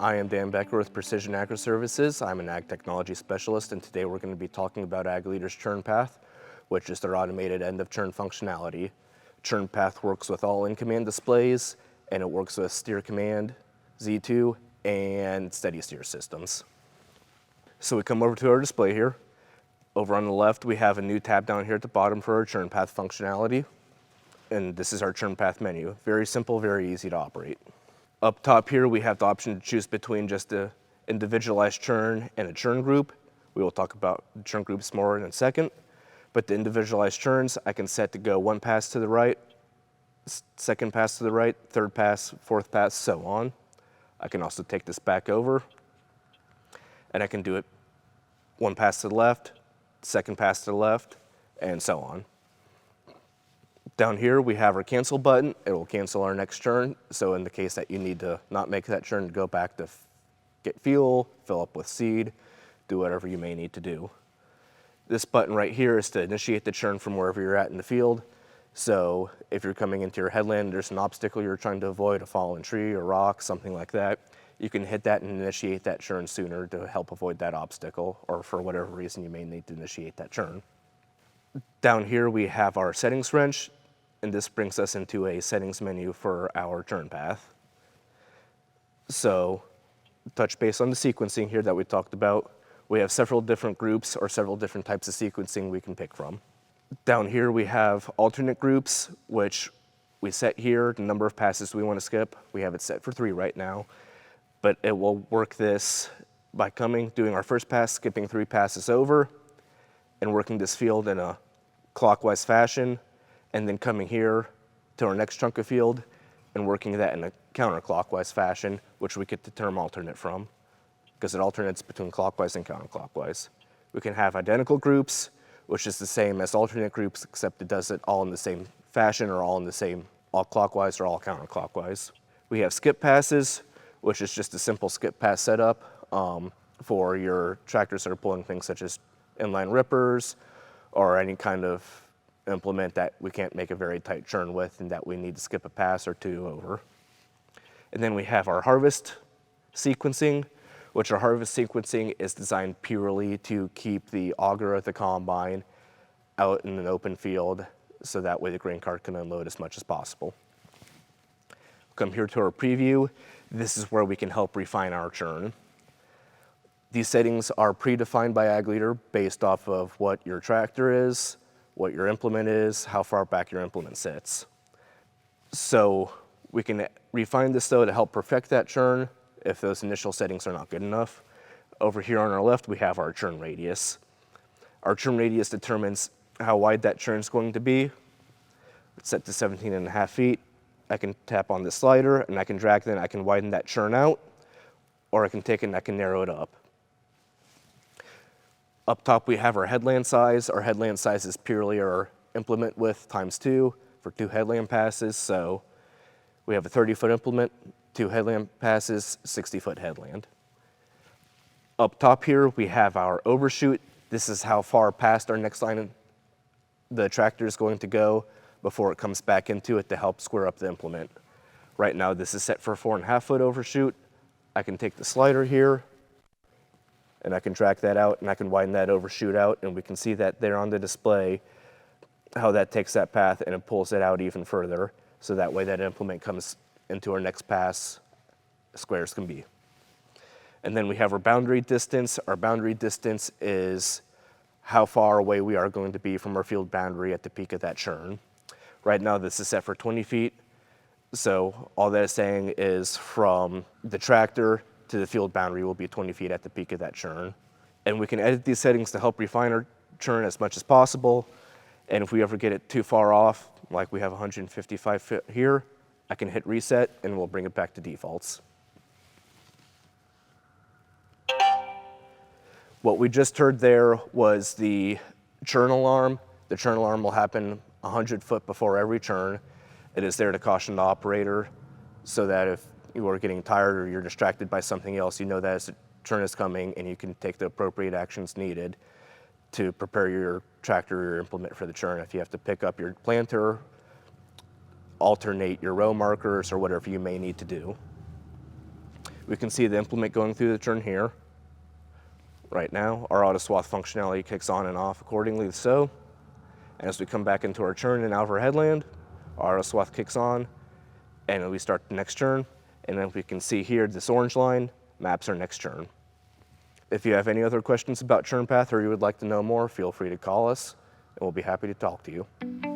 I am Dan Becker with Precision Agri Services. I'm an ag technology specialist, and today we're going to be talking about Ag Leaders TurnPath, which is their automated end of turn functionality. TurnPath works with all InCommand displays, and it works with SteerCommand Z2 and SteadySteer systems. So we come over to our display here. Over on the left, we have a new tab down here at the bottom for our TurnPath functionality. And this is our TurnPath menu. Very simple, very easy to operate. Up top here, we have the option to choose between just the individualized churn and a churn group. We will talk about the churn groups more in a second. But the individualized churns, I can set to go one pass to the right, second pass to the right, third pass, fourth pass, so on. I can also take this back over, and I can do it one pass to the left, second pass to the left, and so on. Down here, we have our cancel button. It will cancel our next churn. So in the case that you need to not make that churn, go back to get fuel, fill up with seed, do whatever you may need to do. This button right here is to initiate the churn from wherever you're at in the field. So if you're coming into your headland, there's an obstacle you're trying to avoid, a fallen tree or rock, something like that. You can hit that and initiate that churn sooner to help avoid that obstacle, or for whatever reason you may need to initiate that churn. Down here we have our settings wrench, and this brings us into a settings menu for our TurnPath. So touch base on the sequencing here that we talked about. We have several different groups or several different types of sequencing we can pick from. Down here we have alternate groups, which we set here the number of passes we want to skip. We have it set for 3 right now, but it will work this by doing our first pass, skipping 3 passes over, and working this field in a clockwise fashion, and then coming here to our next chunk of field and working that in a counterclockwise fashion, which we get the term alternate from, because it alternates between clockwise and counterclockwise. We can have identical groups, which is the same as alternate groups, except it does it all in the same fashion, or all in the same, all clockwise or all counterclockwise. We have skip passes, which is just a simple skip pass setup for your tractors that are pulling things such as inline rippers, or any kind of implement that we can't make a very tight churn with and that we need to skip a pass or 2 over. And then we have our harvest sequencing, which our harvest sequencing is designed purely to keep the auger of the combine out in an open field, so that way the grain cart can unload as much as possible. Come here to our preview. This is where we can help refine our churn. These settings are predefined by Ag Leader based off of what your tractor is, what your implement is, how far back your implement sits. So we can refine this though to help perfect that churn if those initial settings are not good enough. Over here on our left, we have our churn radius. Our churn radius determines how wide that churn is going to be. It's set to 17.5 feet. I can tap on this slider and I can drag it in. I can widen that churn out, or I can take it and I can narrow it up. Up top, we have our headland size. Our headland size is purely our implement width times 2 for 2 headland passes. So we have a 30-foot implement, 2 headland passes, 60-foot headland. Up top here, we have our overshoot. This is how far past our next line the tractor is going to go before it comes back into it to help square up the implement. Right now, this is set for 4.5-foot overshoot. I can take the slider here, and I can drag that out, and I can widen that overshoot out, and we can see that there on the display how that takes that path and it pulls it out even further, so that way that implement comes into our next pass square as can be. And then we have our boundary distance. Our boundary distance is how far away we are going to be from our field boundary at the peak of that churn. Right now this is set for 20 feet. So all that is saying is from the tractor to the field boundary will be 20 feet at the peak of that churn. And we can edit these settings to help refine our churn as much as possible. And if we ever get it too far off, like we have 155 feet here, I can hit reset and we'll bring it back to defaults. What we just heard there was the churn alarm. The churn alarm will happen 100 foot before every churn. It is there to caution the operator so that if you are getting tired or you're distracted by something else, you know that a churn is coming and you can take the appropriate actions needed to prepare your tractor or your implement for the churn. If you have to pick up your planter, alternate your row markers, or whatever you may need to do. We can see the implement going through the turn here. Right now, our auto swath functionality kicks on and off accordingly so. And as we come back into our turn and out of our headland, our auto swath kicks on, and we start the next turn. And then we can see here, this orange line maps our next turn. If you have any other questions about TurnPath or you would like to know more, feel free to call us, and we'll be happy to talk to you.